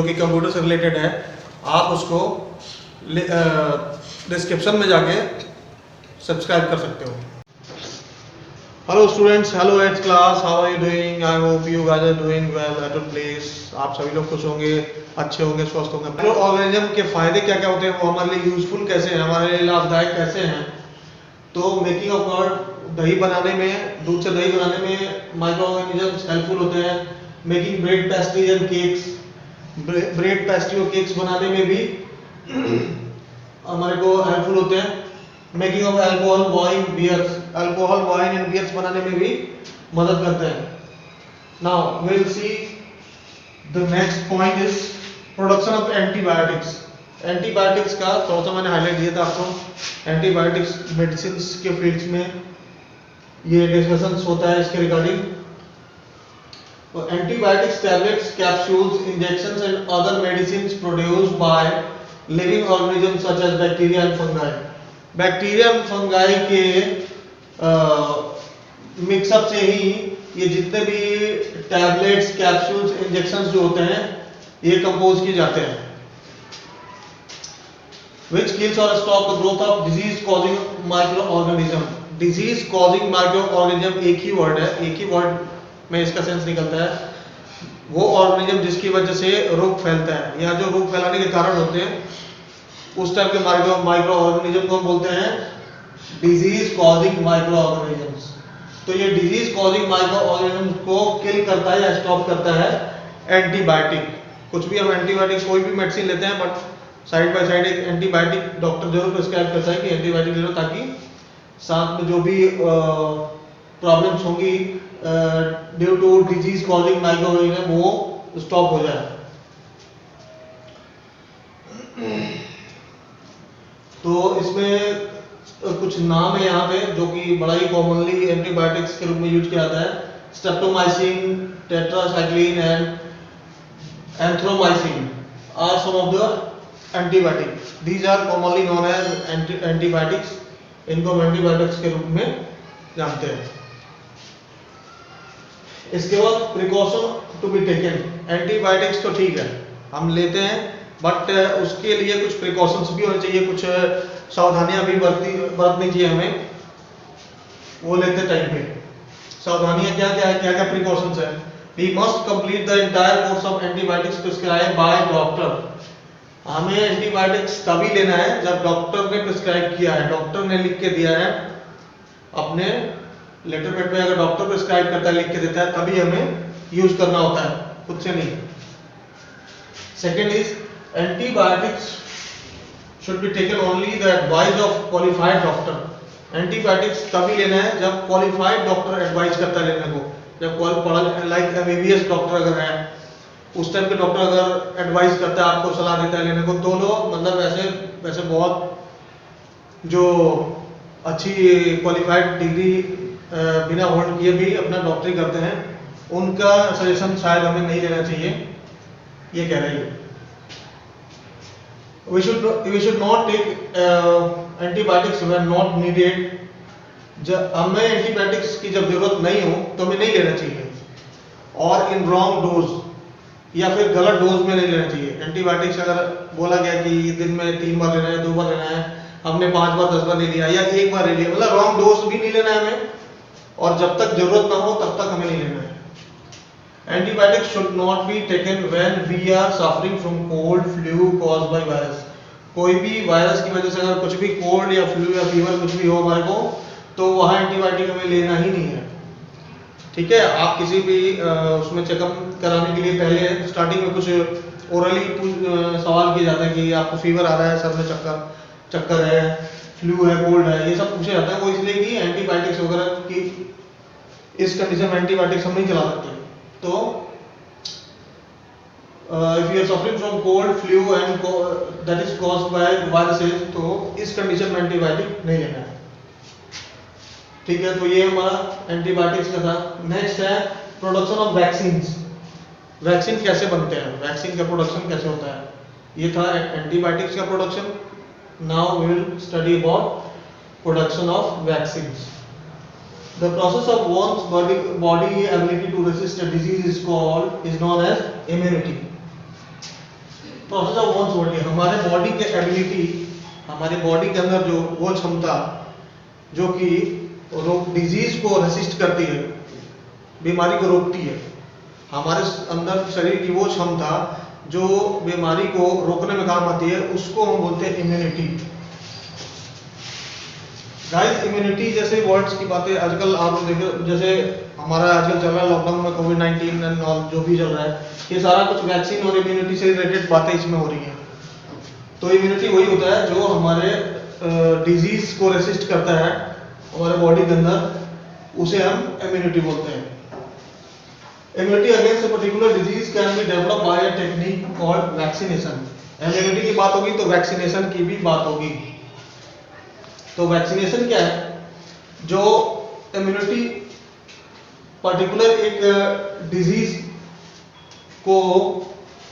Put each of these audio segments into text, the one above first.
जो कि कंप्यूटर से रिलेटेड है, आप उसको डिस्क्रिप्शन में जाके सब्सक्राइब कर सकते हो। Hello students, hello at class, how are you doing? I hope you guys are doing well at your place. आप सभी लोग खुश होंगे, अच्छे होंगे, स्वस्थ होंगे। माइक्रो ऑर्गेनिज्म के फायदे क्या क्या होते हैं, वो हमारे लिए यूजफुल कैसे हैं, हमारे लिए लाभदायक कैसे हैं। तो मेकिंग ऑफ कर्ड, दही बनाने में, दूध से दही बनाने में माइक्रो ऑर्गेनिजम्स हेल्पफुल होते हैं। Making bread, pastries and cakes, bread, pastry और केक्स बनाने में भी हमारे को हेल्पफुल होते हैं। Making of alcohol, wine, beers, alcohol, wine and beers बनाने में भी मदद करते हैं। Now we will see the next point is production of antibiotics. Antibiotics का थोड़ा सा मैंने हाईलाइट दिया था आपको। एंटीबायोटिक्स मेडिसिन के फील्ड्स में ये डिस्कशन होता है इसके रिगार्डिंग। तो antibiotics tablets, capsules, injections and other medicines produced by living organisms such as bacteria and fungi. Bacteria and fungi के मिक्सअप से ही ये जितने भी टैबलेट्स, कैप्सूल्स, इंजेक्शंस जो होते हैं ये कंपोज किए जाते हैं। Which kills or stop the growth of disease causing microorganism. Disease causing microorganism एक ही वर्ड है, एक ही वर्ड में इसका सेंस निकलता है। वो ऑर्गेनिज्म जिसकी वजह से रोग फैलता है या जो रोग फैलाने के कारण होते हैं, उस टाइप के माइक्रो ऑर्गेनिज्म को हम बोलते हैं डिजीज कॉजिंग माइक्रो ऑर्गेनिजम्स। तो ये डिजीज कॉजिंग माइक्रो ऑर्गेनिज्म को किल करता है या स्टॉप करता है एंटीबायोटिक। कुछ भी हम एंटीबायोटिक कोई भी मेडिसिन लेते हैं, बट साइड बाय साइड एक एंटीबायोटिक डॉक्टर जरूर प्रिस्क्राइब करता है कि एंटीबायोटिक ले लो, ताकि साथ में जो भी प्रॉब्लम्स होंगी due to disease causing microorganism वो स्टॉप हो जाए। तो इसमें कुछ नाम है यहाँ पे जो कि बड़ा ही कॉमनली एंटीबायोटिक्स के रूप में यूज किया जाता है। Streptomycin, tetracycline and anthromycin are some of the antibiotic. These are commonly known as antibiotics. इनको हम एंटीबायोटिक्स के रूप में जानते हैं। इसके बाद precaution to be taken. Antibiotics तो ठीक है हम लेते हैं, बट उसके लिए कुछ प्रिकॉशंस भी होने चाहिए, कुछ सावधानियां भी बरतनी चाहिए हमें वो लेते टाइम पे। सावधानियां क्या क्या है, क्या क्या प्रिकॉशंस है? We must complete the entire course of antibiotics prescribe by doctor. हमें एंटीबायोटिक्स तभी लेना है जब डॉक्टर ने प्रिस्क्राइब किया है, डॉक्टर ने लिख के दिया है अपने लेटर पैड में। अगर डॉक्टर प्रिस्क्राइब करता है, लिख के देता है, तभी हमें यूज करना होता है, खुद से नहीं। Second is antibiotics should be taken only the advice of qualified doctor. Antibiotics तभी लेना है जब क्वालिफाइड डॉक्टर एडवाइस करता है लेने को। जब पढ़ा लाइक एमबीबीएस डॉक्टर अगर है, उस टाइम के डॉक्टर अगर एडवाइस करता है, आपको सलाह देता है लेने को, तो लोग मतलब वैसे बहुत जो अच्छी क्वालिफाइड डिग्री बिना होल्ड किए भी अपना डॉक्टरी करते हैं, उनका सजेशन शायद हमें नहीं लेना चाहिए, ये कह रही है। We should not take antibiotics when not needed. जब हमें एंटीबायोटिक्स की जब जरूरत नहीं हो तो हमें नहीं लेना चाहिए, और इन रॉन्ग डोज या फिर गलत डोज में नहीं लेना चाहिए। एंटीबायोटिक्स अगर बोला गया कि दिन में 3 बार लेना है, 2 बार लेना है, हमने 5 बार 10 बार ले लिया या 1 बार ले लिया, मतलब रॉन्ग डोज भी नहीं लेना है हमें, और जब तक जरूरत ना हो तब तक हमें नहीं लेना है। Antibiotics should not be taken when we are suffering from cold, flu caused by virus. कोई भी वायरस की वजह से अगर कुछ भी कोल्ड या फ्लू या फीवर कुछ भी हो हमारे को, तो वहाँ एंटीबायोटिक हमें लेना ही नहीं है। ठीक है, आप किसी भी उसमें चेकअप कराने के लिए पहले स्टार्टिंग में कुछ ओरली सवाल किए जाते हैं कि आपको फीवर आ रहा है, सर में चक्कर है, फ्लू है, कोल्ड है, ये सब पूछे जाता है। वो इसलिए कि एंटीबायोटिक्स वगैरह की इस कंडीशन में एंटीबायोटिक्स हम नहीं चला सकते। तो if you are suffering from cold, flu and that is caused by viruses, तो इस कंडीशन में एंटीबायोटिक नहीं लेना है। ठीक है, तो ये हमारा एंटीबायोटिक्स का था। नेक्स्ट है प्रोडक्शन ऑफ वैक्सीन्स। वैक्सीन कैसे बनते हैं, वैक्सीन का प्रोडक्शन कैसे होता है, ये था एंटीबायोटिक्स का production. Now we will study about production of vaccines. The process of one's body ability to resist a disease is known as immunity. Process of wands body, हमारे बॉडी के ability, हमारे body के अंदर जो वो क्षमता जो कि रोग डिजीज को रेसिस्ट करती है, बीमारी को रोकती है, हमारे अंदर शरीर की वो क्षमता जो बीमारी को रोकने में काम आती है, उसको हम बोलते हैं इम्यूनिटी। गाइस इम्यूनिटी जैसे वर्ड्स की बातें आजकल आप लोग देखो, जैसे हमारा आजकल चल रहा है लॉकडाउन में कोविड-19 और जो भी चल रहा है, ये सारा कुछ वैक्सीन और इम्यूनिटी से रिलेटेड बातें इसमें हो रही हैं। तो इम्यूनिटी वही होता है जो हमारे डिजीज को रेसिस्ट करता है हमारे बॉडी के अंदर, उसे हम इम्यूनिटी बोलते हैं। Immunity against a particular disease can be develop by a technique called vaccination. Immunity की बात होगी तो वैक्सीनेशन की भी बात होगी। तो वैक्सीनेशन क्या है? जो इम्यूनिटी पर्टिकुलर एक डिजीज को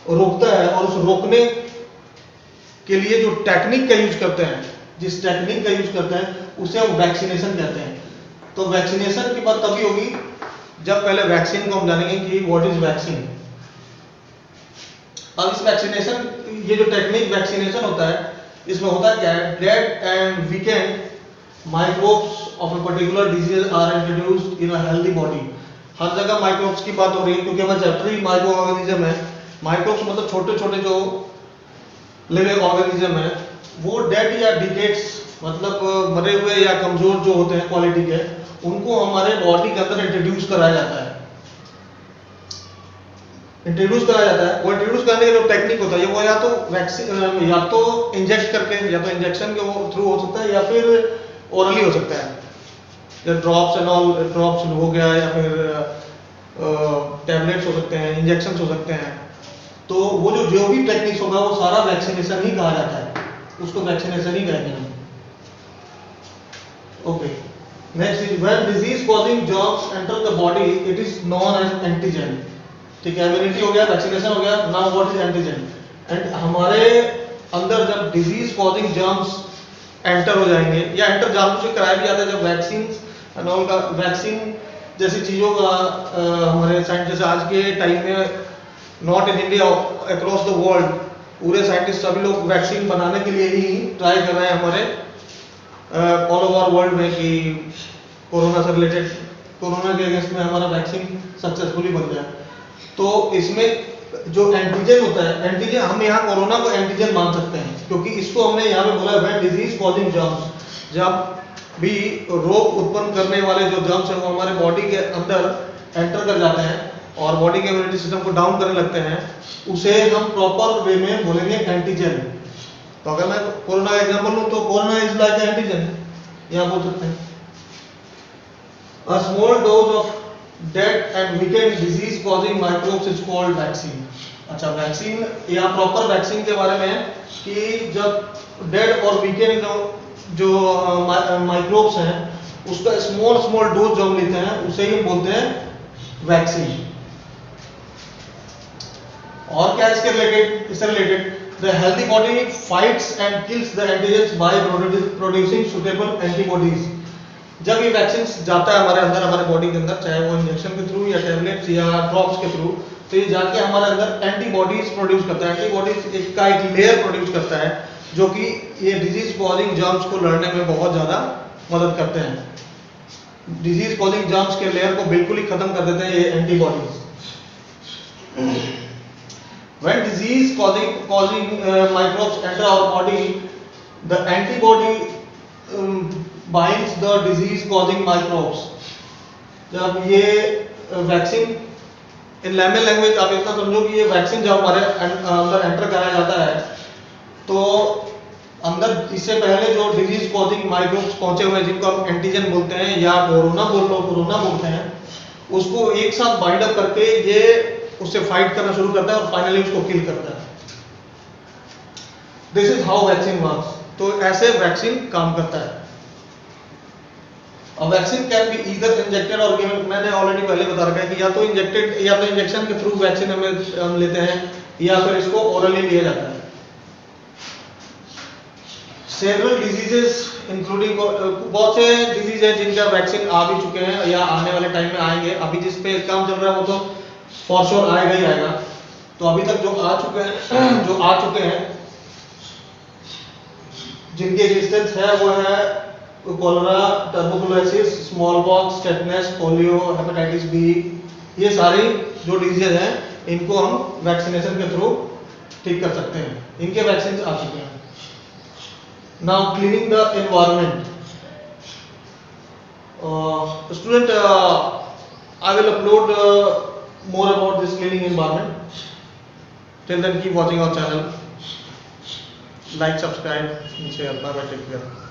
रोकता है और उस रोकने के लिए जो टेक्निक का यूज करते हैं, जिस टेक्निक का यूज करते हैं उसे हम वैक्सीनेशन कहते हैं। तो वैक्सीनेशन की बात तभी होगी जब पहले वैक्सीन को हम जानेंगे कि व्हाट इज वैक्सीन। अब इस वैक्सीनेशन, ये जो टेक्निक वैक्सीनेशन होता है, इसमें होता क्या है, dead and weakened microbes of a particular disease are introduced in a healthy body. हर जगह माइक्रोब्स की बात हो रही है क्योंकि हमारा चैप्टर ही माइक्रो ऑर्गेनिज्म है। माइक्रोब्स मतलब छोटे छोटे जो लिविंग ऑर्गेनिज्म है, वो डेड या डिकेट्स मतलब मरे हुए या कमजोर जो होते हैं क्वालिटी के, उनको हमारे बॉडी के अंदर इंट्रोड्यूस कराया जाता है। इंट्रोड्यूस कराया जाता है, वो इंट्रोड्यूस करने का जो टेक्निक होता है वो या तो वैक्सीन, या तो इंजेक्ट करके, या तो इंजेक्शन के वो थ्रू हो सकता है, या फिर ओरली हो सकता है, या ड्रॉप्स एंड ऑल, ड्रॉप्स हो गया, या फिर टैबलेट्स हो सकते हैं, इंजेक्शन हो सकते हैं। तो वो जो भी टेक्निक्स होगा वो सारा वैक्सीनेशन ही कहा जाता है, उसको वैक्सीनेशन ही कहेंगे हम। Okay, next is when disease causing germs enter the body it is known as antigen. ठीक है, इम्यूनिटी हो गया, वैक्सीनेशन हो गया, now what is antigen. And हमारे अंदर जब डिजीज कॉजिंग जर्म्स एंटर हो जाएंगे, या एंटर जानबूझ के कराया भी जाता है जब वैक्सीन एंड ऑल का, वैक्सीन जैसी चीजों का हमारे साइंस, जैसे आज के टाइम में not in India across the world पूरे साइंटिस्ट सभी लोग वैक्सीन बनाने के लिए ही ट्राई कर रहे हैं हमारे ऑल ओवर वर्ल्ड में कि कोरोना से रिलेटेड, कोरोना के अगेंस्ट में हमारा वैक्सीन सक्सेसफुली बन जाए। तो इसमें जो एंटीजन होता है, एंटीजन हम यहाँ कोरोना को एंटीजन मान सकते हैं क्योंकि इसको हमने यहाँ पे बोला है डिजीज कॉजिंग जर्म्स। जब भी रोग उत्पन्न करने वाले जो जर्म्स हैं वो हमारे बॉडी के अंदर एंटर कर जाते हैं और बॉडी के इम्यूनिटी सिस्टम को डाउन करने लगते हैं, उसे हम प्रॉपर वे में बोलेंगे एंटीजन। तो अगर मैं कोरोना का एग्जांपल लूं तो कोरोना इज लाइक एंटीजन, यहाँ बोल सकते हैं। A small dose of dead and weekend disease causing microbes is called vaccine. अच्छा, वैक्सीन या प्रॉपर वैक्सीन के बारे में है कि जब डेड और वीकेंड जो माइक्रोब्स हैं उसका स्मॉल डोज जो हम लेते हैं उसे ही हम बोलते हैं वैक्सीन। और क्या इसके रिलेटेड, इससे related the healthy body fights and kills the antigens by producing suitable antibodies. जब ये वैक्सीन जाता है हमारे अंदर, हमारे बॉडी के अंदर, चाहे वो इंजेक्शन के थ्रू या टैबलेट्स या ड्रॉप्स के थ्रू, तो ये जाके हमारे अंदर एंटीबॉडीज प्रोड्यूस करता है। एंटीबॉडीज एक लेयर प्रोड्यूस करता है जो कि ये डिजीज कॉजिंग जर्म्स को लड़ने में बहुत ज्यादा मदद करते हैं। डिजीज कॉजिंग जर्म्स के लेयर को बिल्कुल ही खत्म कर देते हैं ये antibodies. When disease causing microbes enter our body, the antibody binds the disease causing microbes. जब ये वैक्सीन, इन लैमेन लैंग्वेज आप इतना समझो कि ये वैक्सीन जब हमारे अंदर एंटर कराया जाता है तो अंदर इससे पहले जो डिजीज कॉजिंग माइक्रोब्स पहुंचे हुए हैं जिनको हम एंटीजन बोलते हैं या कोरोना बोलते हैं, उसको एक साथ बाइंड अप करके ये उससे फाइट करना शुरू करता है और फाइनली उसको किल करता है। This is how vaccine works. तो ऐसे वैक्सीन काम करता है। और vaccine can be either injected और गिवन। मैंने ऑलरेडी पहले बता रखा है कि या तो इंजेक्टेड या तो इंजेक्शन के थ्रू वैक्सीन हम लेते हैं या फिर इसको ओरली लिया जाता है। सेवरल डिजीजेस इंक्लूडिंग, बहुत से डिजीज हैं जिनका वैक्सीन आ भी चुके हैं या आने वाले टाइम में आएंगे। अभी जिस पे काम चल रहा है वो तो फॉर श्योर आएगा ही आएगा। तो अभी तक जो आ चुके हैं जिनकी एग्जिस्टेंस है वो है cholera, tuberculosis, smallpox, tetanus, polio, hepatitis B. ये सारी जो डिजीज हैं इनको हम वैक्सीनेशन के थ्रू ठीक कर सकते हैं। इनके वैक्सीन आ चुके हैं। Now cleaning the environment. Student, I will upload more about this cleaning environment. Till then, keep watching our channel. Like, subscribe, and share. Bye bye. Take care.